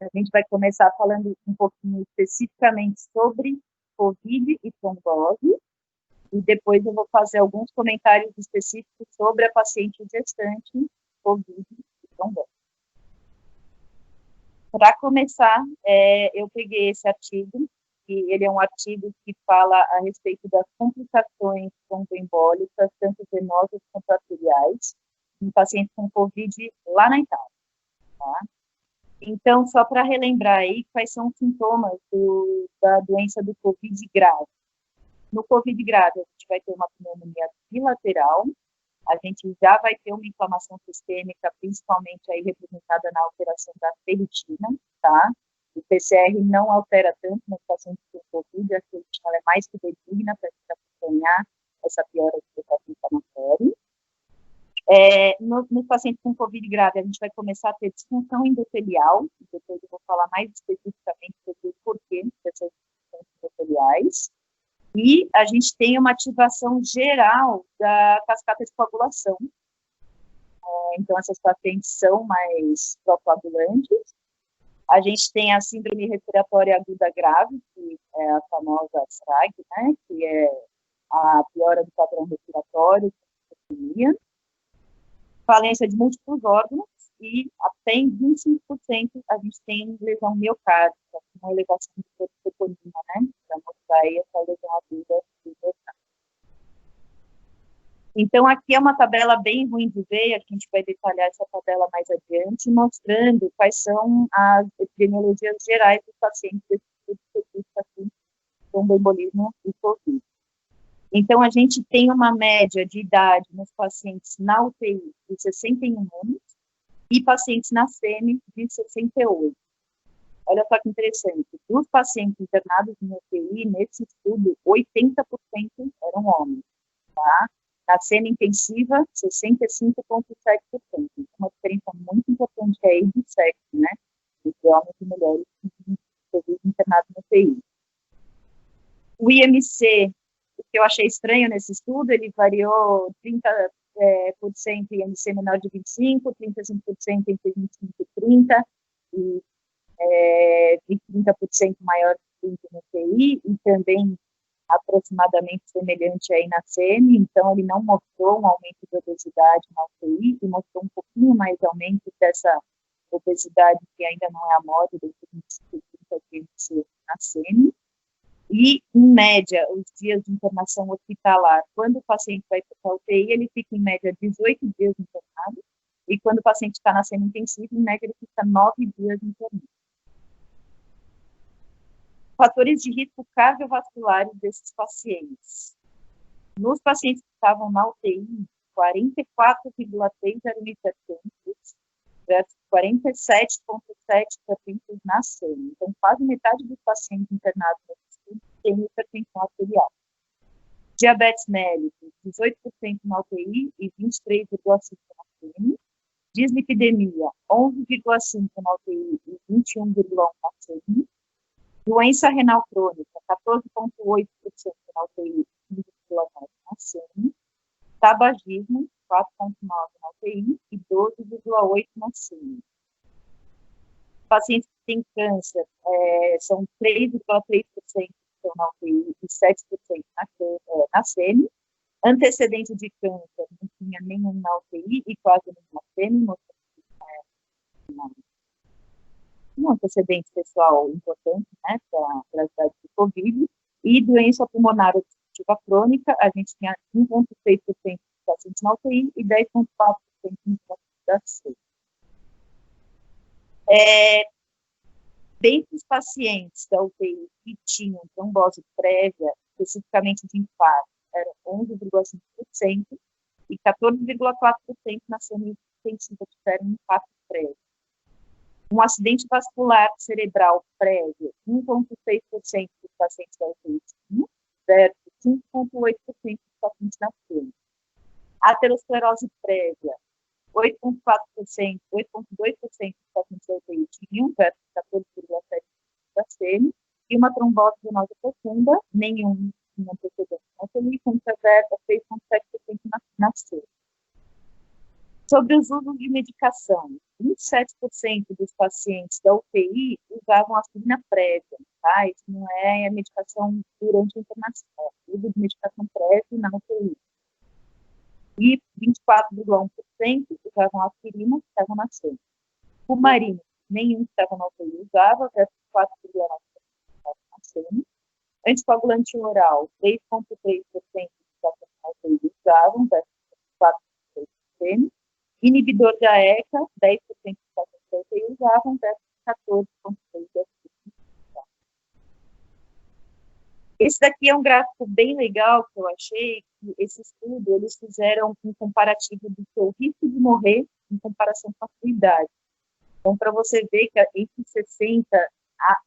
A gente vai começar falando um pouquinho especificamente sobre COVID e trombose, e depois eu vou fazer alguns comentários específicos sobre a paciente gestante COVID e trombose. Para começar, eu peguei esse artigo, e ele é um artigo que fala a respeito das complicações tromboembólicas, tanto venosas quanto arteriais, em pacientes com COVID lá na Itália. Tá? Então, só para relembrar aí, quais são os sintomas da doença do COVID grave. No COVID grave, a gente vai ter uma pneumonia bilateral, a gente já vai ter uma inflamação sistêmica, principalmente aí representada na alteração da ferritina, tá? O PCR não altera tanto nos pacientes com COVID, a ferritina é mais que benigna para a gente acompanhar essa piora do processo inflamatório. Nos pacientes com COVID grave, a gente vai começar a ter disfunção endotelial, depois eu vou falar mais especificamente sobre o porquê dessas disfunções endoteliais, e a gente tem uma ativação geral da cascata de coagulação. Então, essas pacientes são mais procoagulantes. A gente tem a síndrome respiratória aguda grave, que é a famosa SRAG, né, que é a piora do padrão respiratório, falência de múltiplos órgãos, e até em 25% a gente tem lesão miocárdica, uma elevação de proteína, né, para mostrar aí essa lesão aguda do miocárdio. Então, aqui é uma tabela bem ruim de ver, a gente vai detalhar essa tabela mais adiante, mostrando quais são as epidemiologias gerais dos pacientes específicos com tromboembolismo e COVID. Então, a gente tem uma média de idade nos pacientes na UTI de 61 anos e pacientes na SEMI de 68. Olha só que interessante, dos pacientes internados no UTI, nesse estudo, 80% eram homens, tá? Na semi-intensiva, 65,7%. Uma diferença muito importante aí de sexo, né? Entre homens e mulheres internados no UTI. O IMC, o que eu achei estranho nesse estudo, ele variou 30% IMC menor de 25, 35% entre 25 e 30, e 30% maior de 30 no UTI, e também aproximadamente semelhante aí na SEMI, então ele não mostrou um aumento de obesidade na UTI, e mostrou um pouquinho mais de aumento dessa obesidade que ainda não é a moda, desde 25 na SEMI. E, em média, os dias de internação hospitalar, quando o paciente vai para a UTI, ele fica em média 18 dias internado, e quando o paciente está na semi-intensiva, em média ele fica 9 dias internado. Fatores de risco cardiovasculares desses pacientes. Nos pacientes que estavam na UTI, 44,3 eram hipertensos, versus 47,7 hipertensos na SEMI. Então, quase metade dos pacientes internados nesse estudo tem hipertensão arterial. Diabetes mellitus, 18% na UTI e 23,5% na SEMI. Dislipidemia, 11,5% na UTI e 21,1% na SEMI. Doença renal crônica, 14,8% na UTI e 15,9% na SEMI. Tabagismo, 4,9% na UTI e 12,8% na SEMI. Pacientes que têm câncer, são 3,3% que estão na UTI e 7% na SEMI. Antecedente de câncer, não tinha nenhum na UTI e quase nenhum na SEMI, mostrando um antecedente pessoal importante, né, para a cidade de COVID, e doença pulmonar obstrutiva crônica, a gente tinha 1,6% de pacientes na UTI e 10,4% no pacientes da SEMI. Dentre os pacientes da UTI que tinham trombose prévia, especificamente de infarto, era 11,5% e 14,4% na semi-intensiva tiveram infarto prévio. Um acidente vascular cerebral prévio, 1,6% dos pacientes da UTI tinham, versus 5,8% dos pacientes da SEMI. Aterosclerose prévia, 8,4%, 8,2% dos pacientes da UTI tinham, versus 14,7% da SEMI, e uma trombose venosa profunda, nenhum antecedente na UTI, contra 6,7% na SEMI. Sobre os usos de medicação, 25% 27% dos pacientes da UTI usavam aspirina prévia, tá? Isso não é medicação durante a internação, é uso de medicação prévia na UTI. E 24,1% usavam aspirina que estavam nascendo. Fumarina, nenhum que estava na UTI usava, versus 4,9% que estavam nascendo. Anticoagulante oral, 3,3% que estavam na UTI usavam, versus 4,3%. Inibidor da ECA, 10% que estavam na UTI usavam, versus 14,3%. Esse daqui é um gráfico bem legal que eu achei, que esse estudo, eles fizeram um comparativo do seu risco de morrer em comparação com a sua idade. Então, para você ver que entre 60,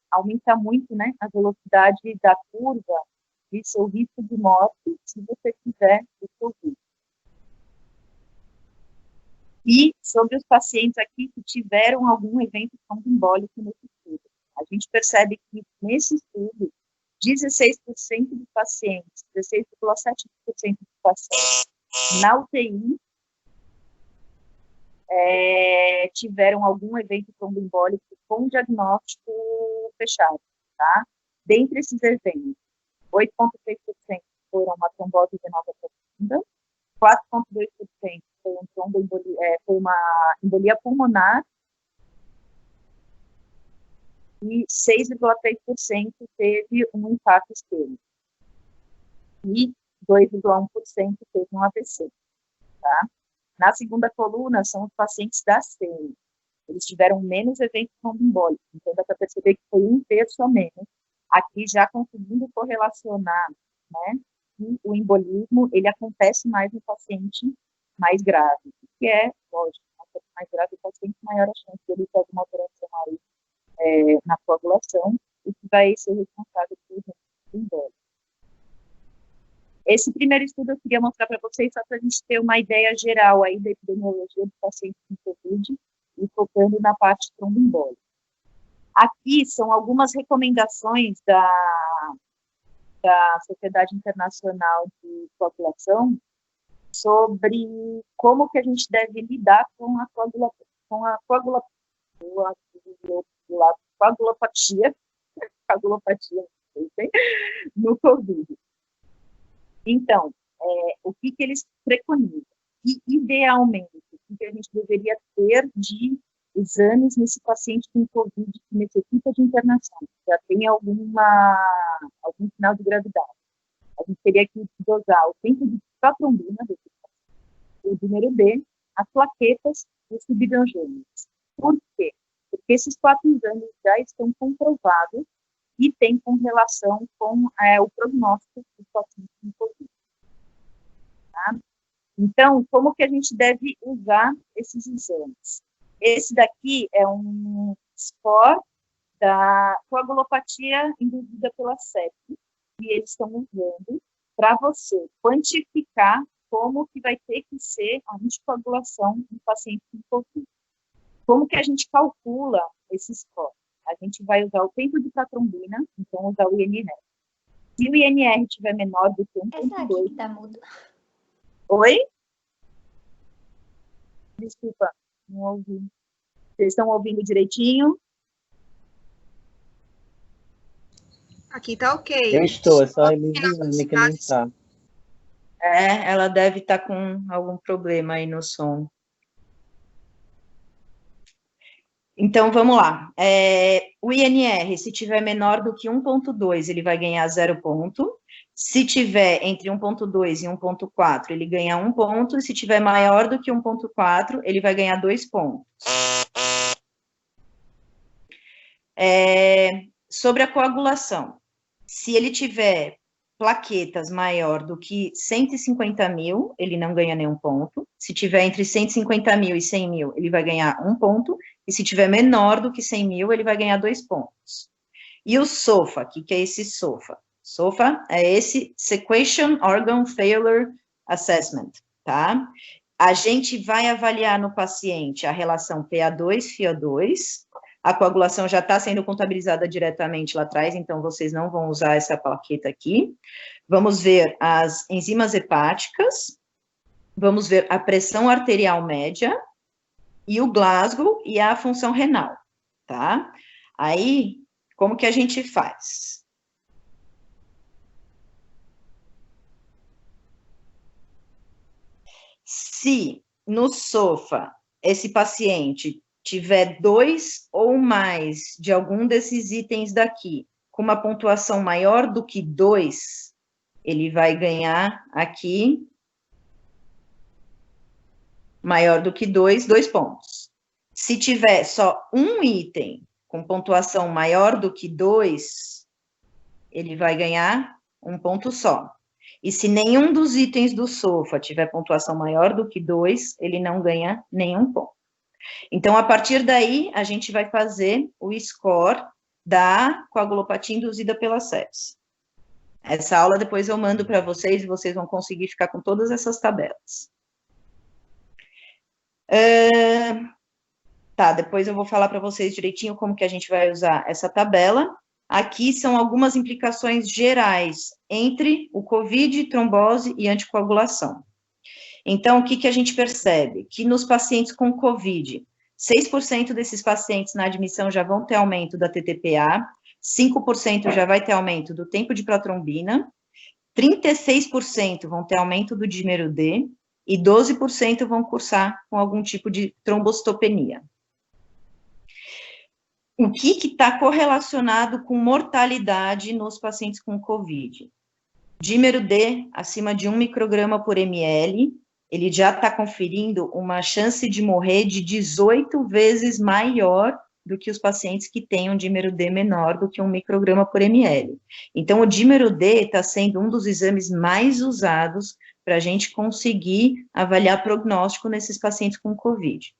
aumenta muito, né, a velocidade da curva e seu risco de morte, se você tiver o Covid. E sobre os pacientes aqui que tiveram algum evento tromboembólico nesse estudo. A gente percebe que nesse estudo, 16% dos pacientes, 16,7% dos pacientes na UTI tiveram algum evento tromboembólico com diagnóstico fechado, tá? Dentre esses eventos, 8,6% foram uma trombose venosa profunda, 4,2% foi uma embolia pulmonar, e 6,3% teve um infarto isquêmico. E 2,1% teve um AVC, tá? Na segunda coluna, são os pacientes da SEMI. Eles tiveram menos eventos tromboembólicos, então dá para perceber que foi 1/3 a menos. Aqui já conseguindo correlacionar, né, que o embolismo, ele acontece mais no paciente mais grave, que é, lógico, quanto mais grave o paciente, maior a chance dele ter alguma alteração aí na coagulação, o que vai ser responsável por embólico. Esse primeiro estudo eu queria mostrar para vocês, só para a gente ter uma ideia geral aí da epidemiologia do paciente com Covid, e focando na parte tromboembólica. Aqui são algumas recomendações da Sociedade Internacional de Coagulação sobre como que a gente deve lidar com a coagulopatia no Covid. Então, o que eles preconizam? E, idealmente, o que a gente deveria ter de exames nesse paciente com Covid que necessita de internação, já tem algum sinal de gravidade. A gente teria que dosar o tempo de protrombina, o número B, as plaquetas e os fibrinogênicos. Por quê? Porque esses 4 exames já estão comprovados e têm correlação com o prognóstico dos pacientes com Covid. Tá? Então, como que a gente deve usar esses exames? Esse daqui é um score da coagulopatia induzida pela sepse, que eles estão usando para você quantificar como que vai ter que ser a anticoagulação no paciente com Covid. Como que a gente calcula esse score? A gente vai usar o tempo de protrombina, então usar o INR. Se o INR tiver menor do que 1,2... Essa aqui que tá mudo. Oi? Desculpa, não ouvi. Vocês estão ouvindo direitinho? Aqui tá ok. Eu estou, é só a Emiliane que não está. Ela deve estar com algum problema aí no som. Então, vamos lá. O INR, se tiver menor do que 1,2, ele vai ganhar 0 ponto. Se tiver entre 1,2 e 1,4, ele ganha 1 ponto. E se tiver maior do que 1,4, ele vai ganhar 2 pontos. Sobre a coagulação, se ele tiver plaquetas maior do que 150 mil, ele não ganha nenhum ponto. Se tiver entre 150 mil e 100 mil, ele vai ganhar 1 ponto. E se tiver menor do que 100 mil, ele vai ganhar 2 pontos. E o SOFA, o que é esse SOFA? SOFA é esse Sequential Organ Failure Assessment, tá? A gente vai avaliar no paciente a relação PA2-FiO2, a coagulação já está sendo contabilizada diretamente lá atrás, então vocês não vão usar essa plaqueta aqui. Vamos ver as enzimas hepáticas, vamos ver a pressão arterial média, e o Glasgow e a função renal, tá? Aí, como que a gente faz? Se no SOFA esse paciente tiver 2 ou mais de algum desses itens daqui, com uma pontuação maior do que 2, ele vai ganhar aqui maior do que 2 pontos. Se tiver só um item com pontuação maior do que 2, ele vai ganhar 1 ponto só. E se nenhum dos itens do SOFA tiver pontuação maior do que 2, ele não ganha nenhum ponto. Então, a partir daí, a gente vai fazer o score da coagulopatia induzida pela sepse. Essa aula depois eu mando para vocês e vocês vão conseguir ficar com todas essas tabelas. Tá, depois eu vou falar para vocês direitinho como que a gente vai usar essa tabela. Aqui são algumas implicações gerais entre o COVID, trombose e anticoagulação. Então, o que que a gente percebe? Que nos pacientes com COVID, 6% desses pacientes na admissão já vão ter aumento da TTPA, 5% já vai ter aumento do tempo de protrombina, 36% vão ter aumento do dímero D e 12% vão cursar com algum tipo de trombocitopenia. O que está correlacionado com mortalidade nos pacientes com COVID? Dímero D acima de 1 micrograma por ml, ele já está conferindo uma chance de morrer de 18 vezes maior do que os pacientes que têm um dímero D menor do que 1 micrograma por ml. Então, o dímero D está sendo um dos exames mais usados para a gente conseguir avaliar prognóstico nesses pacientes com COVID.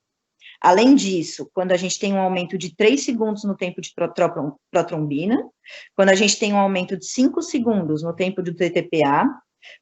Além disso, quando a gente tem um aumento de 3 segundos no tempo de protrombina, quando a gente tem um aumento de 5 segundos no tempo do TTPA,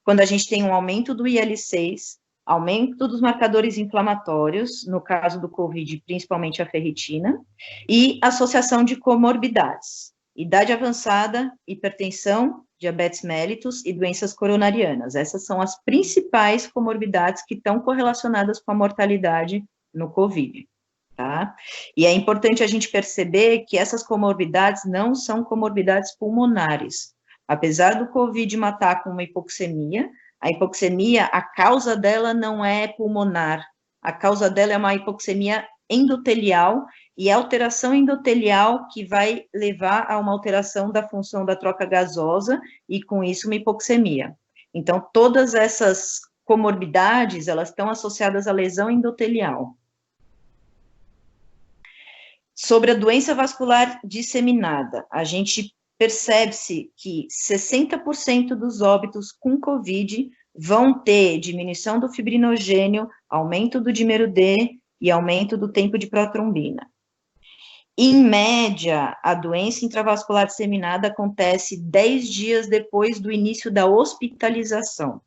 quando a gente tem um aumento do IL-6, aumento dos marcadores inflamatórios, no caso do COVID, principalmente a ferritina, e associação de comorbidades, idade avançada, hipertensão, diabetes mellitus e doenças coronarianas. Essas são as principais comorbidades que estão correlacionadas com a mortalidade no COVID, tá? E é importante a gente perceber que essas comorbidades não são comorbidades pulmonares. Apesar do COVID matar com uma hipoxemia, a hipoxemia, a causa dela não é pulmonar, a causa dela é uma hipoxemia endotelial, e é a alteração endotelial que vai levar a uma alteração da função da troca gasosa, e com isso uma hipoxemia. Então, todas essas comorbidades, elas estão associadas à lesão endotelial. Sobre a doença vascular disseminada, a gente percebe-se que 60% dos óbitos com COVID vão ter diminuição do fibrinogênio, aumento do dímero D e aumento do tempo de protrombina. Em média, a doença intravascular disseminada acontece 10 dias depois do início da hospitalização,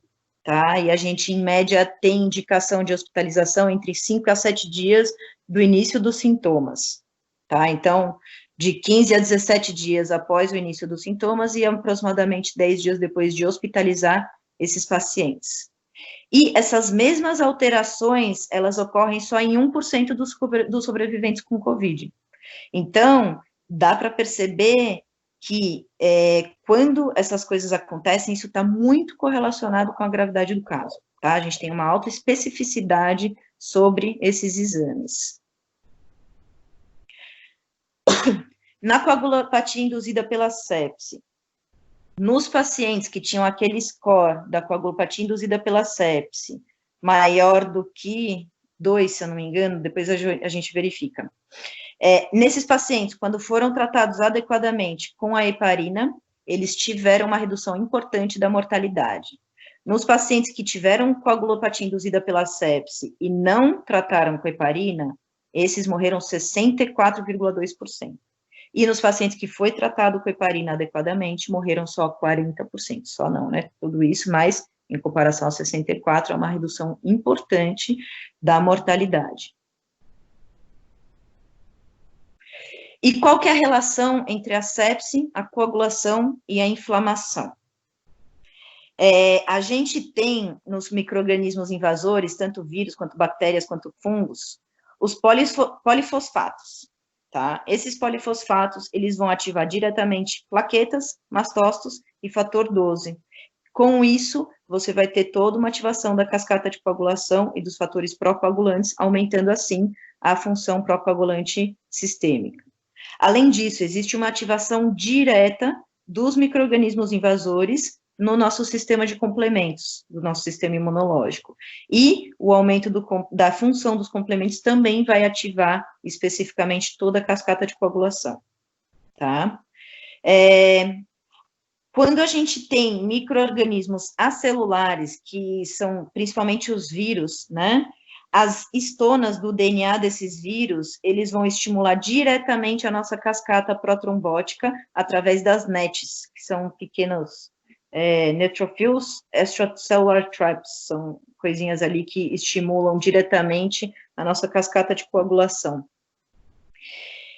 tá? E a gente, em média, tem indicação de hospitalização entre 5 a 7 dias do início dos sintomas, tá? Então, de 15 a 17 dias após o início dos sintomas e aproximadamente 10 dias depois de hospitalizar esses pacientes. E essas mesmas alterações, elas ocorrem só em 1% dos sobreviventes com COVID. Então, dá para perceber que quando essas coisas acontecem, isso está muito correlacionado com a gravidade do caso, tá? A gente tem uma alta especificidade sobre esses exames. Na coagulopatia induzida pela sepse, nos pacientes que tinham aquele score da coagulopatia induzida pela sepse maior do que 2, se eu não me engano, depois a gente verifica. Nesses pacientes, quando foram tratados adequadamente com a heparina, eles tiveram uma redução importante da mortalidade. Nos pacientes que tiveram coagulopatia induzida pela sepse e não trataram com heparina, esses morreram 64,2%. E nos pacientes que foi tratado com heparina adequadamente, morreram só 40%, só não, né, tudo isso, mas em comparação a 64%, é uma redução importante da mortalidade. E qual que é a relação entre a sepse, a coagulação e a inflamação? A gente tem nos micro-organismos invasores, tanto vírus, quanto bactérias, quanto fungos, os polifosfatos, tá? Esses polifosfatos, eles vão ativar diretamente plaquetas, mastócitos e fator 12. Com isso, você vai ter toda uma ativação da cascata de coagulação e dos fatores pró-coagulantes, aumentando assim a função pró-coagulante sistêmica. Além disso, existe uma ativação direta dos micro-organismos invasores no nosso sistema de complementos, do nosso sistema imunológico. E o aumento da função dos complementos também vai ativar especificamente toda a cascata de coagulação, tá? Quando a gente tem micro-organismos acelulares, que são principalmente os vírus, né? As histonas do DNA desses vírus, eles vão estimular diretamente a nossa cascata protrombótica através das NETs, que são pequenos neutrophils extracellular traps, são coisinhas ali que estimulam diretamente a nossa cascata de coagulação.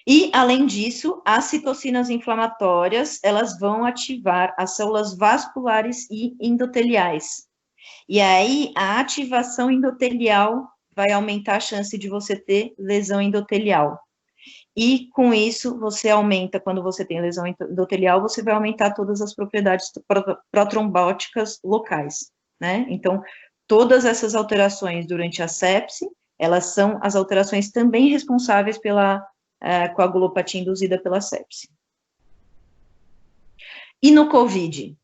E, além disso, as citocinas inflamatórias, elas vão ativar as células vasculares e endoteliais. E aí, a ativação endotelial vai aumentar a chance de você ter lesão endotelial. E, com isso, você aumenta, quando você tem lesão endotelial, você vai aumentar todas as propriedades protrombóticas locais, né? Então, todas essas alterações durante a sepse, elas são as alterações também responsáveis pela coagulopatia induzida pela sepse. E no COVID?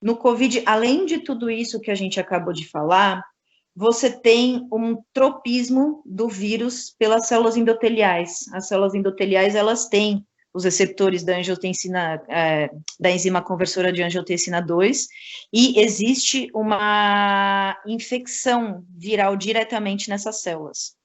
No COVID, além de tudo isso que a gente acabou de falar, você tem um tropismo do vírus pelas células endoteliais. As células endoteliais, elas têm os receptores da angiotensina, da enzima conversora de angiotensina 2, e existe uma infecção viral diretamente nessas células.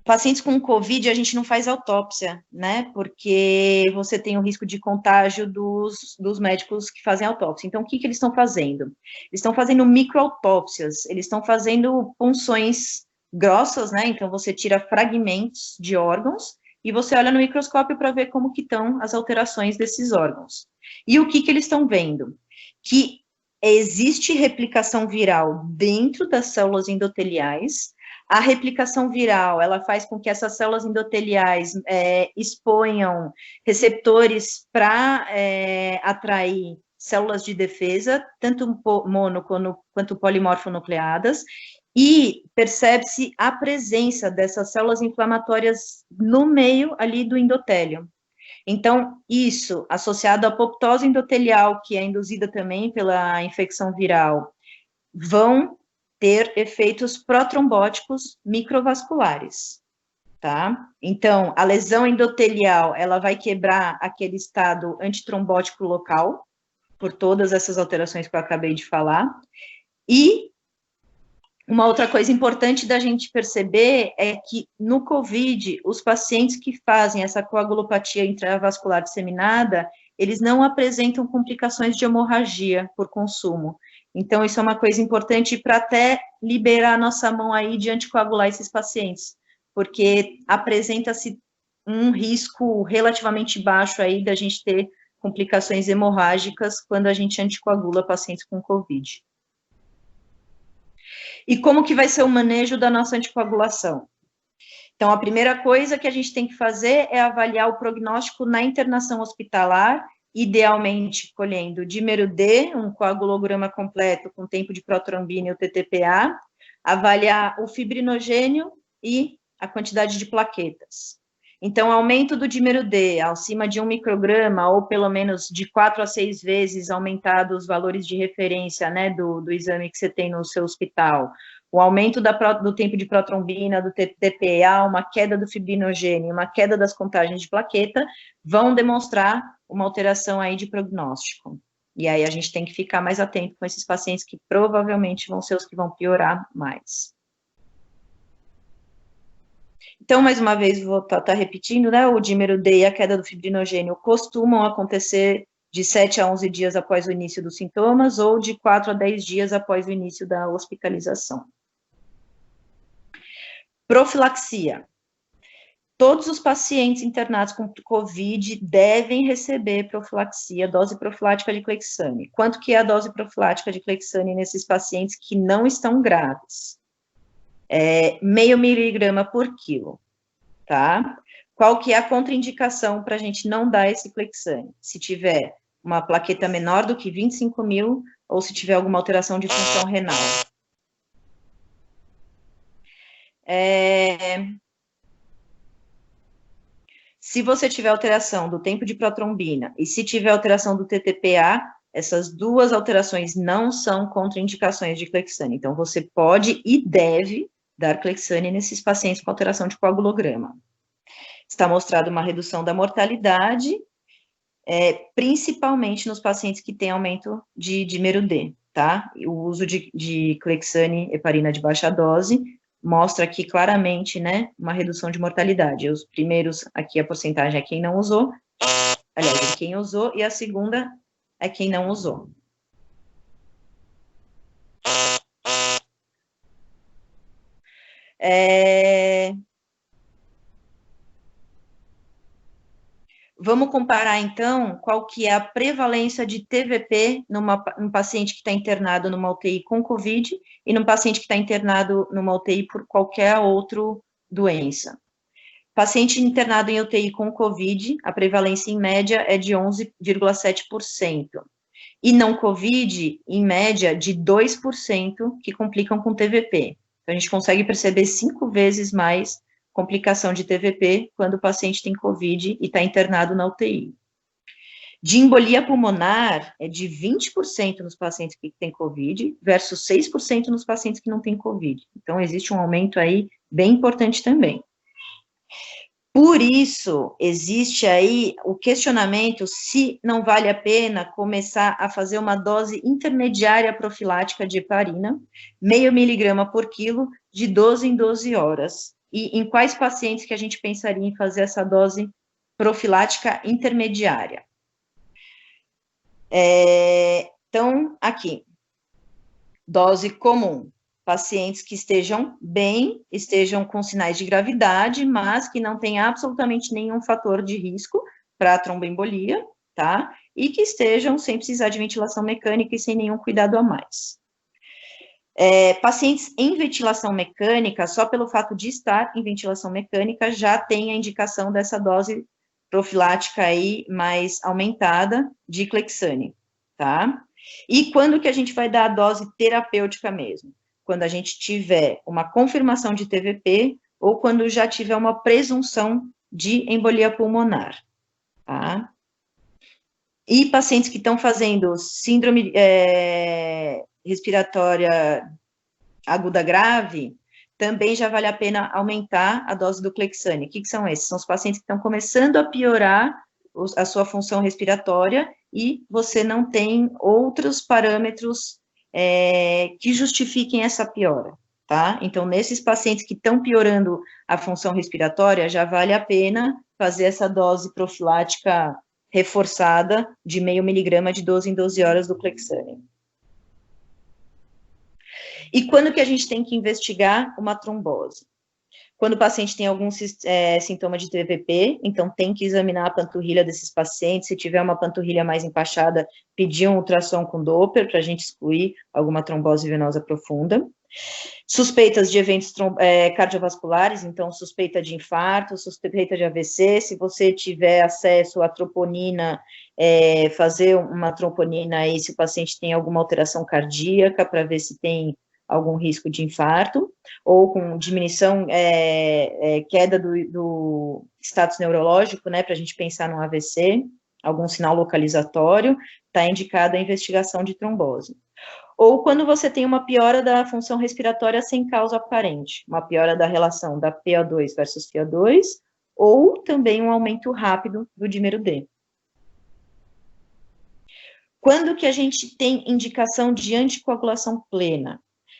Pacientes com COVID, a gente não faz autópsia, né, porque você tem o risco de contágio dos médicos que fazem autópsia. Então, o que eles estão fazendo? Eles estão fazendo microautópsias, eles estão fazendo punções grossas, né, então você tira fragmentos de órgãos e você olha no microscópio para ver como que estão as alterações desses órgãos. E o que eles estão vendo? Que existe replicação viral dentro das células endoteliais. A replicação viral, ela faz com que essas células endoteliais exponham receptores para atrair células de defesa, tanto mono quanto polimorfonucleadas, e percebe-se a presença dessas células inflamatórias no meio ali do endotélio. Então, isso, associado à apoptose endotelial, que é induzida também pela infecção viral, vão ter efeitos protrombóticos microvasculares, tá? Então, a lesão endotelial, ela vai quebrar aquele estado antitrombótico local, por todas essas alterações que eu acabei de falar, e uma outra coisa importante da gente perceber é que no COVID, os pacientes que fazem essa coagulopatia intravascular disseminada, eles não apresentam complicações de hemorragia por consumo. Então, isso é uma coisa importante para até liberar a nossa mão aí de anticoagular esses pacientes, porque apresenta-se um risco relativamente baixo aí da gente ter complicações hemorrágicas quando a gente anticoagula pacientes com COVID. E como que vai ser o manejo da nossa anticoagulação? Então, a primeira coisa que a gente tem que fazer é avaliar o prognóstico na internação hospitalar, idealmente colhendo dímero D, um coagulograma completo com tempo de protrombina e o TTPA, avaliar o fibrinogênio e a quantidade de plaquetas. Então, aumento do dímero D acima de 1 micrograma, ou pelo menos de 4 a 6 vezes aumentado os valores de referência, né, do exame que você tem no seu hospital, o aumento do tempo de protrombina, do TTPA, uma queda do fibrinogênio, uma queda das contagens de plaqueta, vão demonstrar uma alteração aí de prognóstico. E aí a gente tem que ficar mais atento com esses pacientes que provavelmente vão ser os que vão piorar mais. Então, mais uma vez, vou estar repetindo, né, o dímero D e a queda do fibrinogênio costumam acontecer de 7 a 11 dias após o início dos sintomas, ou de 4 a 10 dias após o início da hospitalização. Profilaxia. Todos os pacientes internados com COVID devem receber profilaxia, dose profilática de Clexane. Quanto que é a dose profilática de Clexane nesses pacientes que não estão graves? meio miligrama por quilo, tá? Qual que é a contraindicação para a gente não dar esse Clexane? Se tiver uma plaqueta menor do que 25 mil, ou se tiver alguma alteração de função renal. Se você tiver alteração do tempo de protrombina e se tiver alteração do TTPA, essas duas alterações não são contraindicações de Clexane. Então, você pode e deve dar Clexane nesses pacientes com alteração de coagulograma. Está mostrada uma redução da mortalidade, principalmente nos pacientes que têm aumento de dímero D, tá? O uso de Clexane, heparina de baixa dose, mostra aqui claramente, né, uma redução de mortalidade. Os primeiros, aqui a porcentagem é quem não usou, aliás, é quem usou, e a segunda é quem não usou. Vamos comparar, então, qual que é a prevalência de TVP num paciente que está internado numa UTI com COVID e num paciente que está internado numa UTI por qualquer outra doença. Paciente internado em UTI com COVID, a prevalência em média é de 11,7%. E não COVID, em média, de 2% que complicam com TVP. Então, a gente consegue perceber 5 vezes mais complicação de TVP quando o paciente tem COVID e está internado na UTI. De embolia pulmonar, é de 20% nos pacientes que têm COVID versus 6% nos pacientes que não têm COVID. Então, existe um aumento aí bem importante também. Por isso, existe aí o questionamento se não vale a pena começar a fazer uma dose intermediária profilática de heparina, 0,5 miligrama por quilo, de 12 em 12 horas. E em quais pacientes que a gente pensaria em fazer essa dose profilática intermediária? Então, aqui, dose comum. Pacientes que estejam bem, estejam com sinais de gravidade, mas que não tem absolutamente nenhum fator de risco para tromboembolia, tá? E que estejam sem precisar de ventilação mecânica e sem nenhum cuidado a mais. Pacientes em ventilação mecânica, só pelo fato de estar em ventilação mecânica, já tem a indicação dessa dose profilática aí mais aumentada de Clexane, tá? E quando que a gente vai dar a dose terapêutica mesmo? Quando a gente tiver uma confirmação de TVP ou quando já tiver uma presunção de embolia pulmonar, tá? E pacientes que estão fazendo síndrome respiratória aguda grave, também já vale a pena aumentar a dose do Clexane. O que são esses? São os pacientes que estão começando a piorar a sua função respiratória e você não tem outros parâmetros que justifiquem essa piora, tá? Então, nesses pacientes que estão piorando a função respiratória, já vale a pena fazer essa dose profilática reforçada de 0,5 miligrama de 12 em 12 horas do Clexane. E quando que a gente tem que investigar uma trombose? Quando o paciente tem algum sintoma de TVP, então tem que examinar a panturrilha desses pacientes, se tiver uma panturrilha mais empachada, pedir um ultrassom com Doppler para a gente excluir alguma trombose venosa profunda. Suspeitas de eventos cardiovasculares, então suspeita de infarto, suspeita de AVC, se você tiver acesso à troponina, fazer uma troponina aí se o paciente tem alguma alteração cardíaca, para ver se tem algum risco de infarto, ou com diminuição, queda do status neurológico, né, para a gente pensar no AVC, algum sinal localizatório, está indicada a investigação de trombose. Ou quando você tem uma piora da função respiratória sem causa aparente, uma piora da relação da PO2 versus PO2, ou também um aumento rápido do dímero D. Quando que a gente tem indicação de anticoagulação plena?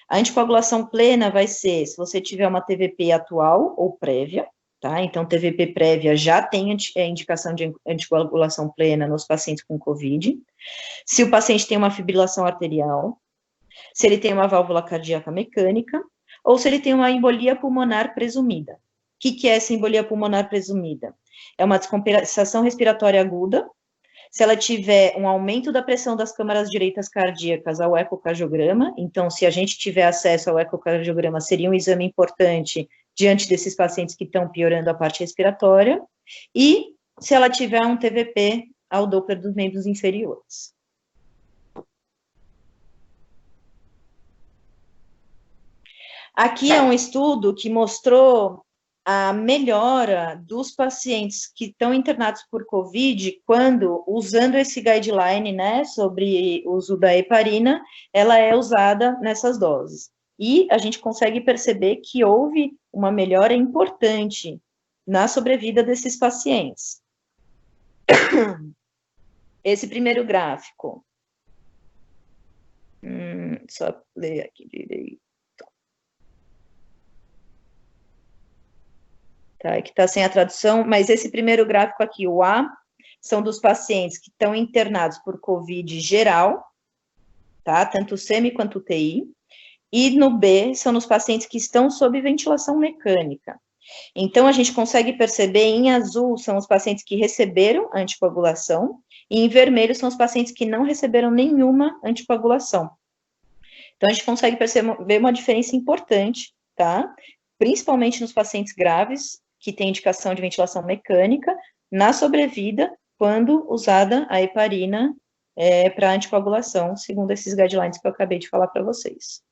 A anticoagulação plena vai ser se você tiver uma TVP atual ou prévia, tá? Então, TVP prévia já tem indicação de anticoagulação plena nos pacientes com COVID. Se o paciente tem uma fibrilação arterial, se ele tem uma válvula cardíaca mecânica, ou se ele tem uma embolia pulmonar presumida. O que é essa embolia pulmonar presumida? É uma descompensação respiratória aguda, Se ela tiver um aumento da pressão das câmaras direitas cardíacas ao ecocardiograma, então, se a gente tiver acesso ao ecocardiograma, seria um exame importante diante desses pacientes que estão piorando a parte respiratória, e se ela tiver um TVP ao Doppler dos membros inferiores. Aqui é um estudo que mostrou a melhora dos pacientes que estão internados por COVID, quando, usando esse guideline, né, sobre o uso da heparina, ela é usada nessas doses. E a gente consegue perceber que houve uma melhora importante na sobrevida desses pacientes. Esse primeiro gráfico. Só ler aqui direito. Tá, aqui está sem a tradução, mas esse primeiro gráfico aqui, o A, são dos pacientes que estão internados por COVID geral, tá, tanto SEMI quanto UTI, e no B, são os pacientes que estão sob ventilação mecânica. Então, a gente consegue perceber, em azul, são os pacientes que receberam anticoagulação, e em vermelho são os pacientes que não receberam nenhuma anticoagulação. Então, a gente consegue perceber uma diferença importante, tá, principalmente nos pacientes graves, que tem indicação de ventilação mecânica, na sobrevida, quando usada a heparina para anticoagulação, segundo esses guidelines que eu acabei de falar para vocês.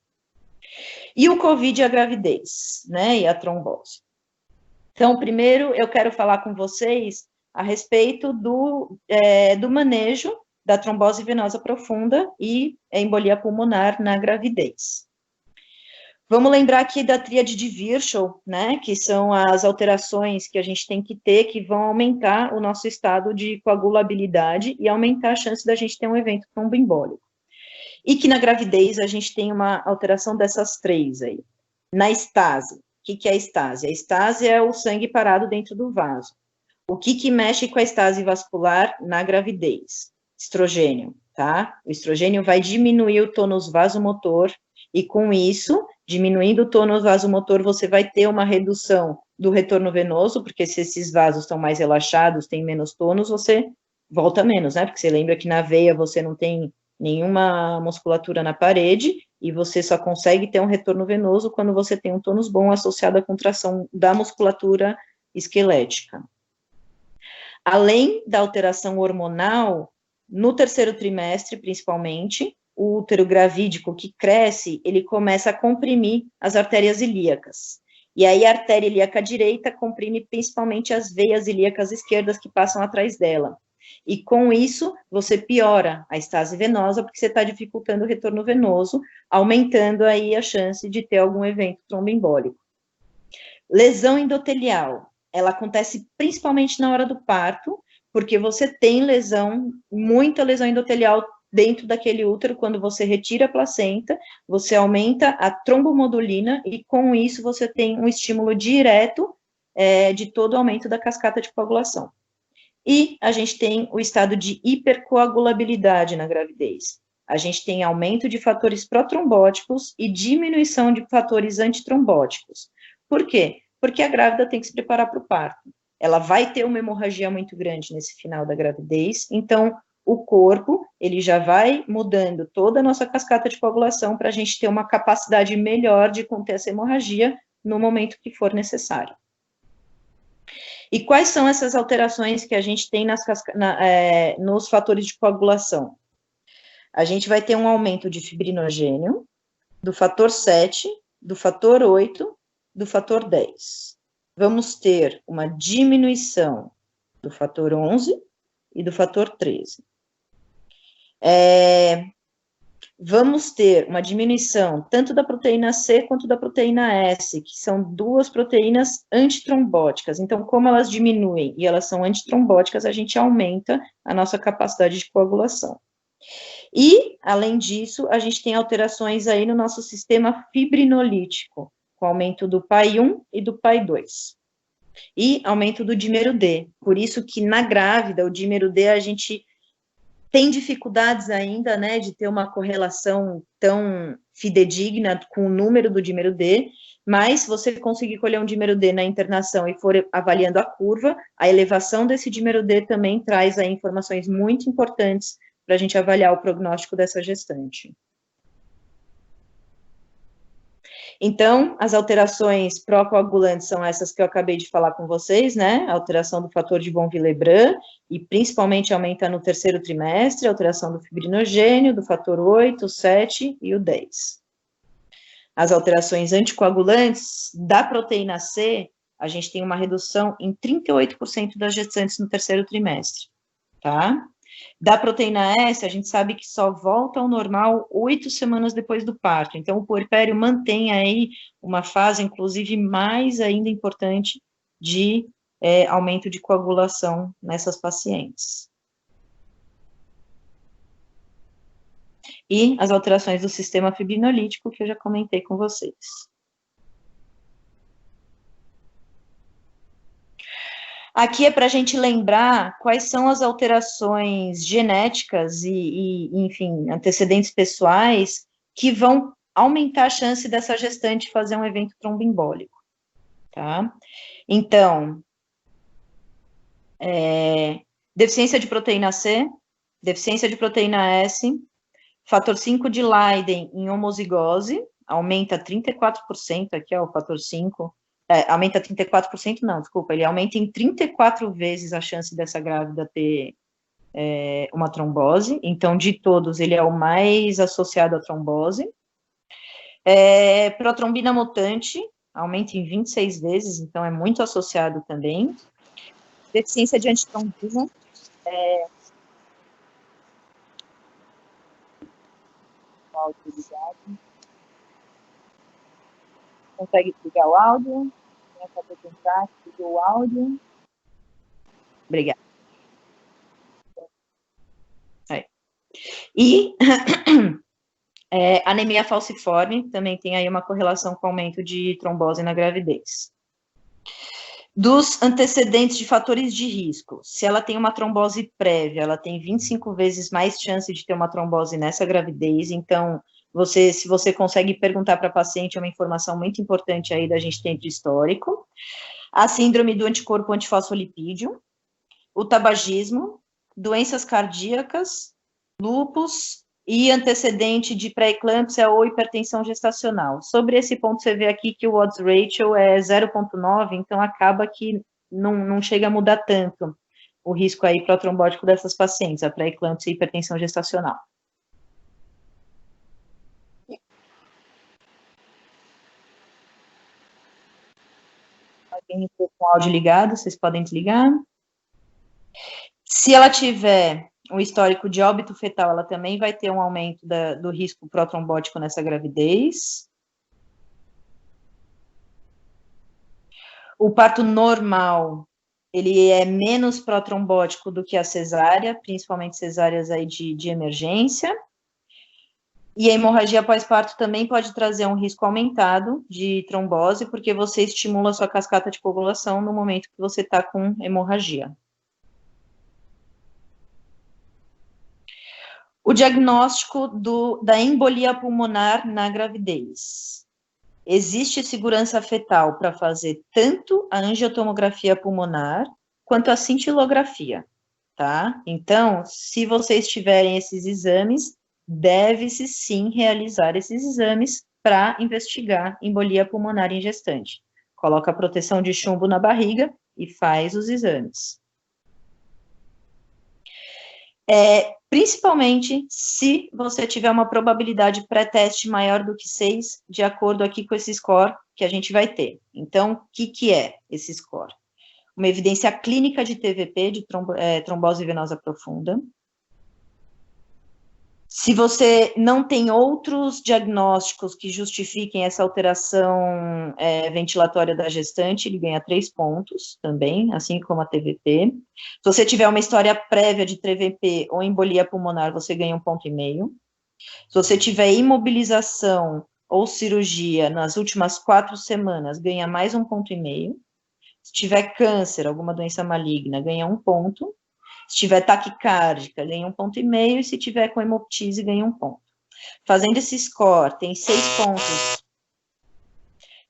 E o COVID e a gravidez, né, e a trombose. Então, primeiro, eu quero falar com vocês a respeito do manejo da trombose venosa profunda e embolia pulmonar na gravidez. Vamos lembrar aqui da tríade de Virchow, né, que são as alterações que a gente tem que ter, que vão aumentar o nosso estado de coagulabilidade e aumentar a chance da gente ter um evento tromboembólico. E que na gravidez a gente tem uma alteração dessas três aí. Na estase, o que é a estase? A estase é o sangue parado dentro do vaso. O que mexe com a estase vascular na gravidez? Estrogênio, tá? O estrogênio vai diminuir o tônus vasomotor e com isso, diminuindo o tônus vasomotor, você vai ter uma redução do retorno venoso, porque se esses vasos estão mais relaxados, tem menos tônus, você volta menos, né? Porque você lembra que na veia você não tem nenhuma musculatura na parede, e você só consegue ter um retorno venoso quando você tem um tônus bom associado à contração da musculatura esquelética. Além da alteração hormonal, no terceiro trimestre, principalmente, o útero gravídico que cresce, ele começa a comprimir as artérias ilíacas. E aí a artéria ilíaca direita comprime principalmente as veias ilíacas esquerdas que passam atrás dela. E com isso, você piora a estase venosa, porque você está dificultando o retorno venoso, aumentando aí a chance de ter algum evento tromboembólico. Lesão endotelial, ela acontece principalmente na hora do parto, porque você tem lesão, muita lesão endotelial dentro daquele útero. Quando você retira a placenta, você aumenta a trombomodulina e com isso você tem um estímulo direto de todo o aumento da cascata de coagulação. E a gente tem o estado de hipercoagulabilidade na gravidez. A gente tem aumento de fatores protrombóticos e diminuição de fatores antitrombóticos. Por quê? Porque a grávida tem que se preparar para o parto. Ela vai ter uma hemorragia muito grande nesse final da gravidez, então o corpo, ele já vai mudando toda a nossa cascata de coagulação para a gente ter uma capacidade melhor de conter essa hemorragia no momento que for necessário. E quais são essas alterações que a gente tem nos fatores de coagulação? A gente vai ter um aumento de fibrinogênio, do fator 7, do fator 8, do fator 10. Vamos ter uma diminuição do fator 11 e do fator 13. Vamos ter uma diminuição tanto da proteína C quanto da proteína S, que são duas proteínas antitrombóticas. Então, como elas diminuem e elas são antitrombóticas, a gente aumenta a nossa capacidade de coagulação. E, além disso, a gente tem alterações aí no nosso sistema fibrinolítico, com aumento do PAI-1 e do PAI-2. E aumento do dímero D. Por isso que na grávida, o dímero D, a gente tem dificuldades ainda, né, de ter uma correlação tão fidedigna com o número do dímero D, Mas, se você conseguir colher um dímero D na internação e for avaliando a curva, a elevação desse dímero D também traz aí informações muito importantes para a gente avaliar o prognóstico dessa gestante. Então, as alterações pró-coagulantes são essas que eu acabei de falar com vocês, né? A alteração do fator de von Willebrand, e principalmente aumenta no terceiro trimestre, a alteração do fibrinogênio, do fator 8, o 7 e o 10. As alterações anticoagulantes da proteína C, a gente tem uma redução em 38% das gestantes no terceiro trimestre, tá? Da proteína S, a gente sabe que só volta ao normal 8 semanas depois do parto. Então, o puerpério mantém aí uma fase, inclusive, mais ainda importante de aumento de coagulação nessas pacientes. E as alterações do sistema fibrinolítico, que eu já comentei com vocês. Aqui é para a gente lembrar quais são as alterações genéticas enfim, antecedentes pessoais que vão aumentar a chance dessa gestante fazer um evento tromboembólico, tá? Então, deficiência de proteína C, deficiência de proteína S, fator 5 de Leiden em homozigose, aumenta 34% aqui, ó, o fator 5, aumenta 34%, não, desculpa, ele aumenta em 34 vezes a chance dessa grávida ter uma trombose, então, de todos, ele é o mais associado à trombose. Protrombina mutante, aumenta em 26 vezes, então é muito associado também. Deficiência de antitrombina, consegue ligar o áudio? Acabou de tentar, ligou o áudio. Obrigada. E anemia falciforme também tem aí uma correlação com o aumento de trombose na gravidez. Dos antecedentes de fatores de risco, se ela tem uma trombose prévia, ela tem 25 vezes mais chance de ter uma trombose nessa gravidez, então, se você consegue perguntar para a paciente, é uma informação muito importante aí da gente ter de histórico. A síndrome do anticorpo antifosfolipídio, o tabagismo, doenças cardíacas, lúpus e antecedente de pré-eclâmpsia ou hipertensão gestacional. Sobre esse ponto, você vê aqui que o odds ratio é 0,9, então acaba que não chega a mudar tanto o risco aí protrombótico dessas pacientes, a pré-eclâmpsia e hipertensão gestacional. Alguém com o áudio ligado, vocês podem desligar. Se ela tiver um histórico de óbito fetal, ela também vai ter um aumento do risco protrombótico nessa gravidez. O parto normal, ele é menos protrombótico do que a cesárea, principalmente cesáreas aí de emergência. E a hemorragia pós-parto também pode trazer um risco aumentado de trombose, porque você estimula a sua cascata de coagulação no momento que você está com hemorragia. O diagnóstico da embolia pulmonar na gravidez. Existe segurança fetal para fazer tanto a angiotomografia pulmonar quanto a cintilografia, tá? Então, se vocês tiverem esses exames, deve-se sim realizar esses exames para investigar embolia pulmonar em gestante. Coloca a proteção de chumbo na barriga e faz os exames. Principalmente se você tiver uma probabilidade pré-teste maior do que 6, de acordo aqui com esse score que a gente vai ter. Então, o que é esse score? Uma evidência clínica de TVP, de trombose venosa profunda. Se você não tem outros diagnósticos que justifiquem essa alteração ventilatória da gestante, ele ganha 3 pontos também, assim como a TVP. Se você tiver uma história prévia de TVP ou embolia pulmonar, você ganha 1,5 ponto. Se você tiver imobilização ou cirurgia nas últimas 4 semanas, ganha mais 1,5 ponto. Se tiver câncer, alguma doença maligna, ganha 1 ponto. Se tiver taquicárdica, ganha 1,5 ponto, e se tiver com hemoptise, ganha 1 ponto. Fazendo esse score, tem 6 pontos.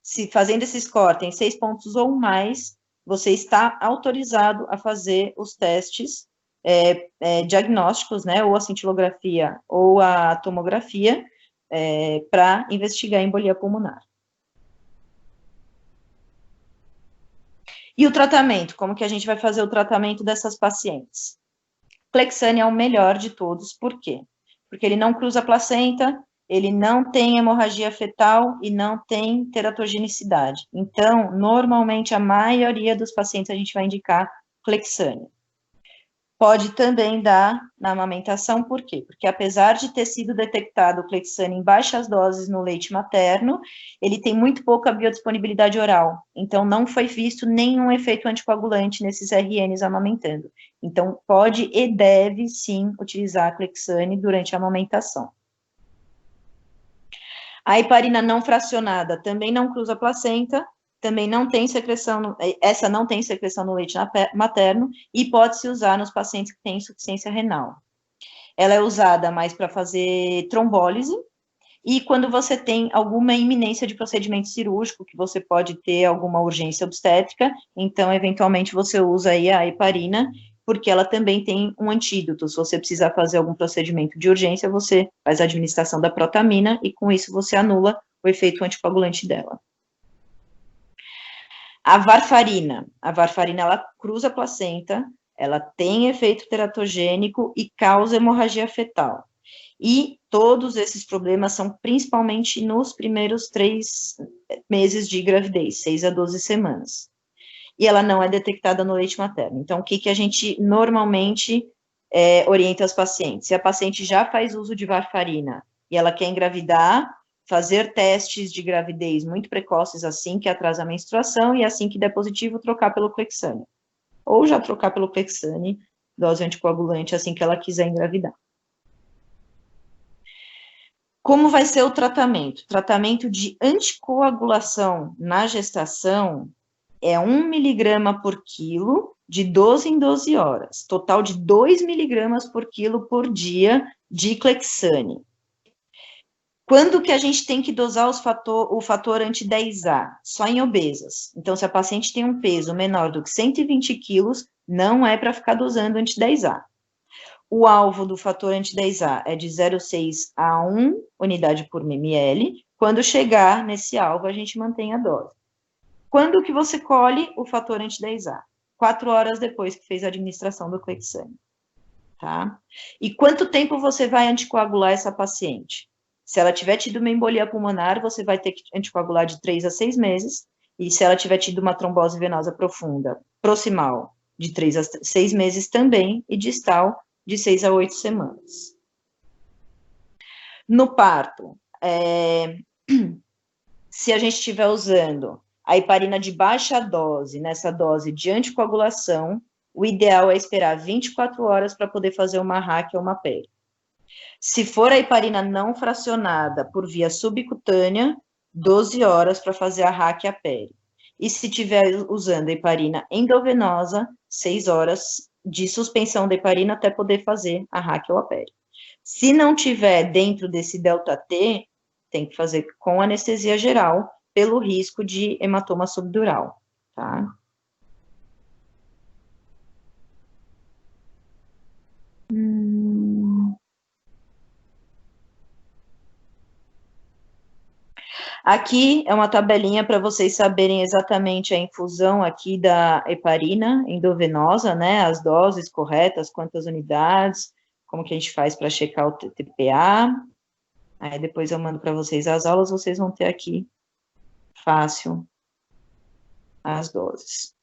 se fazendo esse score tem 6 pontos ou mais, você está autorizado a fazer os testes diagnósticos, né, ou a cintilografia ou a tomografia, para investigar a embolia pulmonar. E o tratamento? Como que a gente vai fazer o tratamento dessas pacientes? Clexane é o melhor de todos, por quê? Porque ele não cruza a placenta, ele não tem hemorragia fetal e não tem teratogenicidade. Então, normalmente, a maioria dos pacientes a gente vai indicar Clexane. Pode também dar na amamentação, por quê? Porque apesar de ter sido detectado o Clexane em baixas doses no leite materno, ele tem muito pouca biodisponibilidade oral, então não foi visto nenhum efeito anticoagulante nesses RNs amamentando. Então, pode e deve, sim, utilizar a Clexane durante a amamentação. A heparina não fracionada também não cruza a placenta, também não tem secreção, essa não tem secreção no leite materno, e pode-se usar nos pacientes que têm insuficiência renal. Ela é usada mais para fazer trombólise, e quando você tem alguma iminência de procedimento cirúrgico, que você pode ter alguma urgência obstétrica, então, eventualmente, você usa aí a heparina, porque ela também tem um antídoto. Se você precisar fazer algum procedimento de urgência, você faz a administração da protamina, e com isso você anula o efeito anticoagulante dela. A varfarina ela cruza a placenta, ela tem efeito teratogênico e causa hemorragia fetal. E todos esses problemas são principalmente nos primeiros 3 meses de gravidez, 6 a 12 semanas. E ela não é detectada no leite materno. Então, o que a gente normalmente orienta os pacientes? Se a paciente já faz uso de varfarina e ela quer engravidar, fazer testes de gravidez muito precoces assim que atrasa a menstruação, e assim que der positivo, trocar pelo Clexane. Ou já trocar pelo Clexane, dose anticoagulante, assim que ela quiser engravidar. Como vai ser o tratamento? Tratamento de anticoagulação na gestação é 1 miligrama por quilo, de 12 em 12 horas. Total de 2 miligramas por quilo por dia de Clexane. Quando que a gente tem que dosar o fator anti-10A? Só em obesas. Então, se a paciente tem um peso menor do que 120 quilos, não é para ficar dosando anti-10A. O alvo do fator anti-10A é de 0,6 a 1 unidade por ml. Quando chegar nesse alvo, a gente mantém a dose. Quando que você colhe o fator anti-10A? 4 horas depois que fez a administração do Clexane. Tá? E quanto tempo você vai anticoagular essa paciente? Se ela tiver tido uma embolia pulmonar, você vai ter que anticoagular de 3 a 6 meses, e se ela tiver tido uma trombose venosa profunda, proximal, de 3 a 6 meses também, e distal, de 6 a 8 semanas. No parto, se a gente estiver usando a heparina de baixa dose, nessa dose de anticoagulação, o ideal é esperar 24 horas para poder fazer uma RAC ou uma PERI. Se for a heparina não fracionada por via subcutânea, 12 horas para fazer a RAC e a PERI. E se estiver usando a heparina endovenosa, 6 horas de suspensão da heparina até poder fazer a RAC ou a PERI. Se não tiver dentro desse delta-T, tem que fazer com anestesia geral, pelo risco de hematoma subdural, tá? Aqui é uma tabelinha para vocês saberem exatamente a infusão aqui da heparina endovenosa, né, as doses corretas, quantas unidades, como que a gente faz para checar o TPA. Aí depois eu mando para vocês as aulas, vocês vão ter aqui fácil as doses.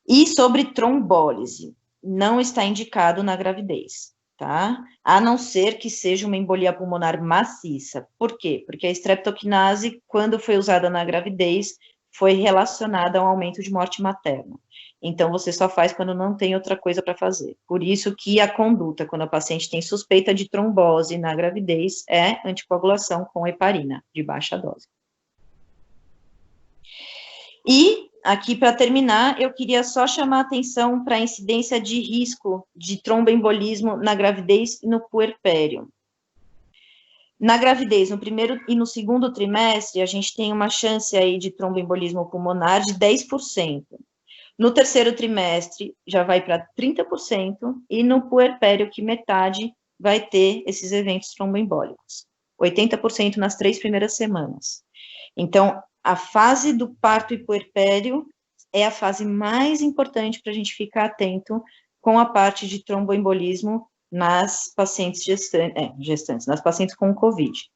E sobre trombólise, não está indicado na gravidez, tá? A não ser que seja uma embolia pulmonar maciça. Por quê? Porque a streptokinase, quando foi usada na gravidez, foi relacionada a um aumento de morte materna. Então, você só faz quando não tem outra coisa para fazer. Por isso que a conduta, quando a paciente tem suspeita de trombose na gravidez, é anticoagulação com heparina, de baixa dose. E, aqui para terminar, eu queria só chamar a atenção para a incidência de risco de tromboembolismo na gravidez e no puerpério. Na gravidez, no primeiro e no segundo trimestre, a gente tem uma chance aí de tromboembolismo pulmonar de 10%. No terceiro trimestre, já vai para 30%, e no puerpério, que metade vai ter esses eventos tromboembólicos. 80% nas 3 primeiras semanas. Então, a fase do parto e puerpério é a fase mais importante para a gente ficar atento com a parte de tromboembolismo nas pacientes gestantes, nas pacientes com Covid.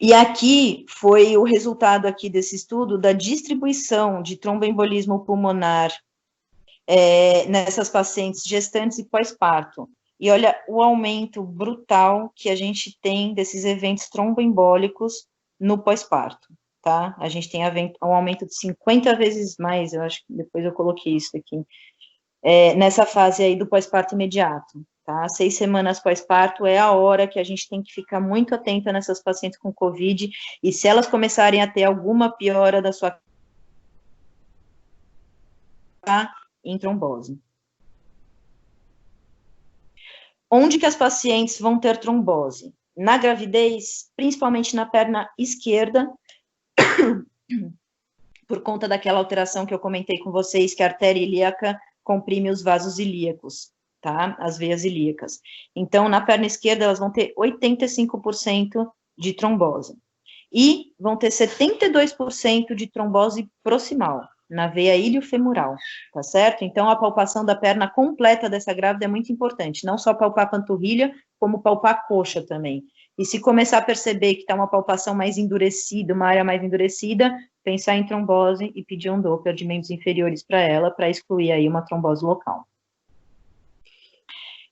E aqui foi o resultado aqui desse estudo da distribuição de tromboembolismo pulmonar nessas pacientes gestantes e pós-parto. E olha o aumento brutal que a gente tem desses eventos tromboembólicos no pós-parto, tá? A gente tem um aumento de 50 vezes mais, eu acho que depois eu coloquei isso aqui, nessa fase aí do pós-parto imediato, tá? 6 semanas pós-parto é a hora que a gente tem que ficar muito atenta nessas pacientes com Covid, e se elas começarem a ter alguma piora da sua em trombose. Onde que as pacientes vão ter trombose? Na gravidez, principalmente na perna esquerda, por conta daquela alteração que eu comentei com vocês, que a artéria ilíaca comprime os vasos ilíacos, tá? As veias ilíacas. Então, na perna esquerda, elas vão ter 85% de trombose. E vão ter 72% de trombose proximal, na veia iliofemoral, tá certo? Então, a palpação da perna completa dessa grávida é muito importante, não só palpar a panturrilha, como palpar a coxa também. E se começar a perceber que está uma palpação mais endurecida, uma área mais endurecida, pensar em trombose e pedir um Doppler de membros inferiores para ela, para excluir aí uma trombose local.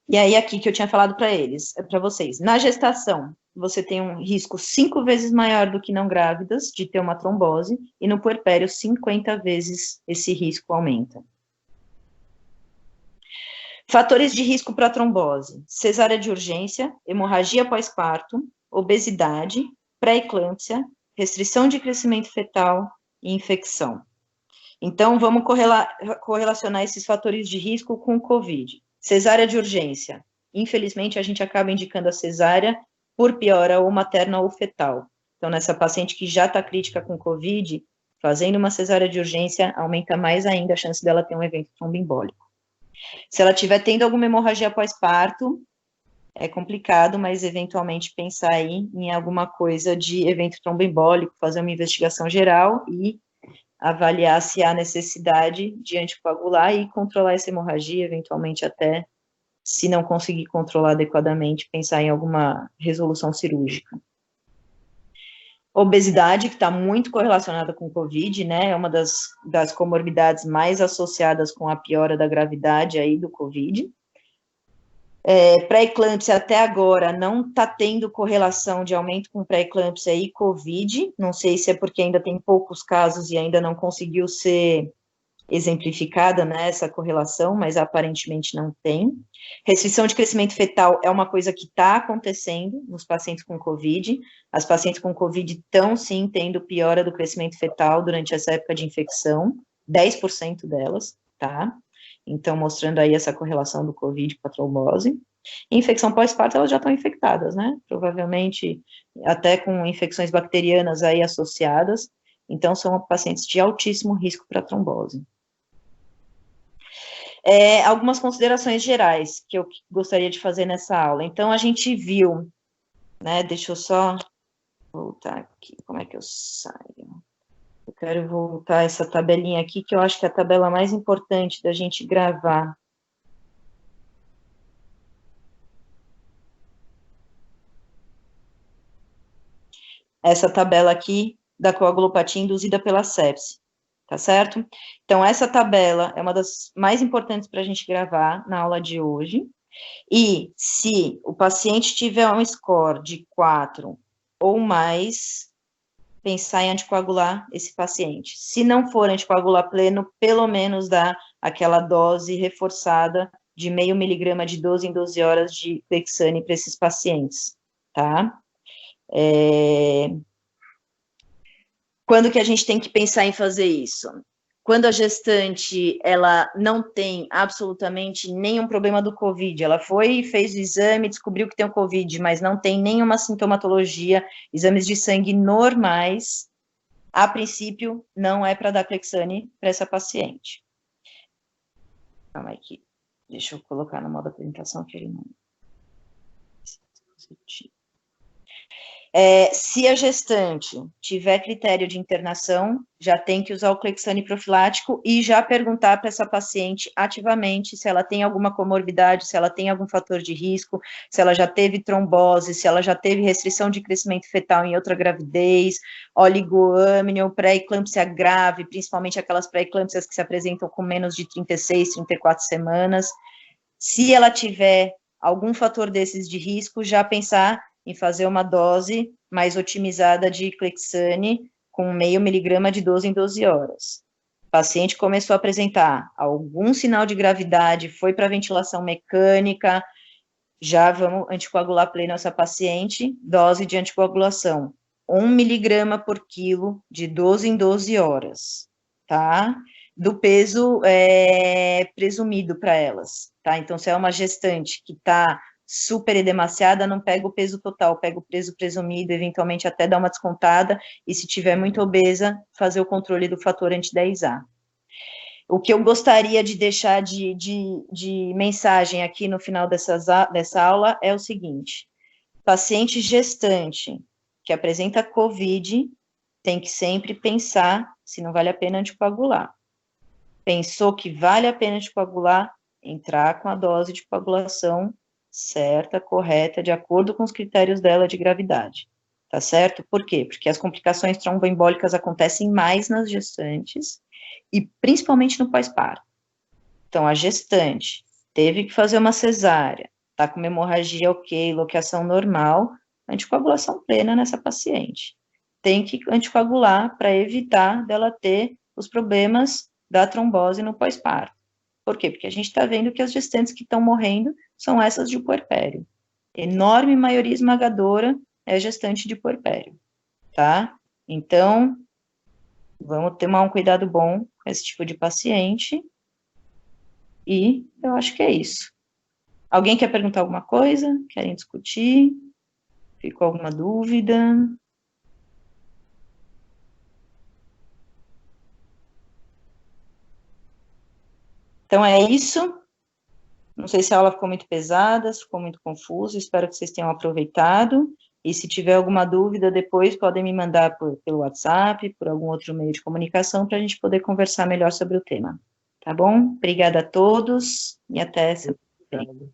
E aí, aqui que eu tinha falado para vocês, na gestação, você tem um risco 5 vezes maior do que não grávidas de ter uma trombose, e no puerpério, 50 vezes esse risco aumenta. Fatores de risco para trombose: cesárea de urgência, hemorragia pós-parto, obesidade, pré-eclâmpsia, restrição de crescimento fetal e infecção. Então, vamos correlacionar esses fatores de risco com o COVID. Cesárea de urgência. Infelizmente, a gente acaba indicando a cesárea por piora ou materna ou fetal. Então, nessa paciente que já está crítica com COVID, fazendo uma cesárea de urgência, aumenta mais ainda a chance dela ter um evento tromboembólico. Se ela estiver tendo alguma hemorragia pós-parto, é complicado, mas eventualmente pensar aí em alguma coisa de evento tromboembólico, fazer uma investigação geral e avaliar se há necessidade de anticoagular e controlar essa hemorragia, eventualmente até, se não conseguir controlar adequadamente, pensar em alguma resolução cirúrgica. Obesidade, que está muito correlacionada com o COVID, né, é uma das comorbidades mais associadas com a piora da gravidade aí do COVID. Pré-eclâmpsia até agora não está tendo correlação de aumento com pré-eclâmpsia e COVID, não sei se é porque ainda tem poucos casos e ainda não conseguiu ser exemplificada, né, essa correlação, mas aparentemente não tem. Restrição de crescimento fetal é uma coisa que está acontecendo nos pacientes com COVID, as pacientes com COVID estão sim tendo piora do crescimento fetal durante essa época de infecção, 10% delas, tá? Então, mostrando aí essa correlação do COVID com a trombose. Infecção pós-parto, elas já estão infectadas, né? Provavelmente até com infecções bacterianas aí associadas. Então, são pacientes de altíssimo risco para trombose. Algumas considerações gerais que eu gostaria de fazer nessa aula. Então, a gente viu, né? Deixa eu só voltar aqui. Como é que eu saio? Eu quero voltar essa tabelinha aqui, que eu acho que é a tabela mais importante da gente gravar. Essa tabela aqui da coagulopatia induzida pela sepse, tá certo? Então, essa tabela é uma das mais importantes para a gente gravar na aula de hoje. E se o paciente tiver um score de 4 ou mais, pensar em anticoagular esse paciente. Se não for anticoagular pleno, pelo menos dá aquela dose reforçada de 0,5 miligrama de 12 em 12 horas de Clexane para esses pacientes, tá? Quando que a gente tem que pensar em fazer isso? quando a gestante, ela não tem absolutamente nenhum problema do COVID, ela foi, fez o exame, descobriu que tem o COVID, mas não tem nenhuma sintomatologia, exames de sangue normais, a princípio, não é para dar Clexane para essa paciente. Calma aí aqui, deixa eu colocar no modo apresentação que ele não... se a gestante tiver critério de internação, já tem que usar o Clexane profilático e já perguntar para essa paciente ativamente se ela tem alguma comorbidade, se ela tem algum fator de risco, se ela já teve trombose, se ela já teve restrição de crescimento fetal em outra gravidez, oligoâmnio, pré-eclâmpsia grave, principalmente aquelas pré-eclâmpsias que se apresentam com menos de 36, 34 semanas. Se ela tiver algum fator desses de risco, já pensar em fazer uma dose mais otimizada de Clexane com 0,5 miligrama de 12 em 12 horas. O paciente começou a apresentar algum sinal de gravidade, foi para ventilação mecânica, já vamos anticoagular pleno essa paciente, dose de anticoagulação, 1 miligrama por quilo de 12 em 12 horas, tá? Do peso presumido para elas, tá? Então, se é uma gestante que está super edemaciada, não pega o peso total, pega o peso presumido, eventualmente até dá uma descontada, e se tiver muito obesa, fazer o controle do fator anti-10A. O que eu gostaria de deixar de mensagem aqui no final dessa aula é o seguinte: paciente gestante que apresenta COVID tem que sempre pensar se não vale a pena anticoagular. Pensou que vale a pena anticoagular, entrar com a dose de coagulação certa, correta, de acordo com os critérios dela de gravidade, tá certo? Por quê? Porque as complicações tromboembólicas acontecem mais nas gestantes e principalmente no pós-parto. Então, a gestante teve que fazer uma cesárea, tá com uma hemorragia ok, loqueação normal, anticoagulação plena nessa paciente. Tem que anticoagular para evitar dela ter os problemas da trombose no pós-parto. Por quê? Porque a gente está vendo que as gestantes que estão morrendo são essas de puerpério. Enorme maioria esmagadora é gestante de puerpério, tá? Então, vamos tomar um cuidado bom com esse tipo de paciente. E eu acho que é isso. Alguém quer perguntar alguma coisa? Querem discutir? Ficou alguma dúvida? Então, é isso. Não sei se a aula ficou muito pesada, se ficou muito confusa, espero que vocês tenham aproveitado. E se tiver alguma dúvida depois, podem me mandar pelo WhatsApp, por algum outro meio de comunicação, para a gente poder conversar melhor sobre o tema. Tá bom? Obrigada a todos e até semana que vem.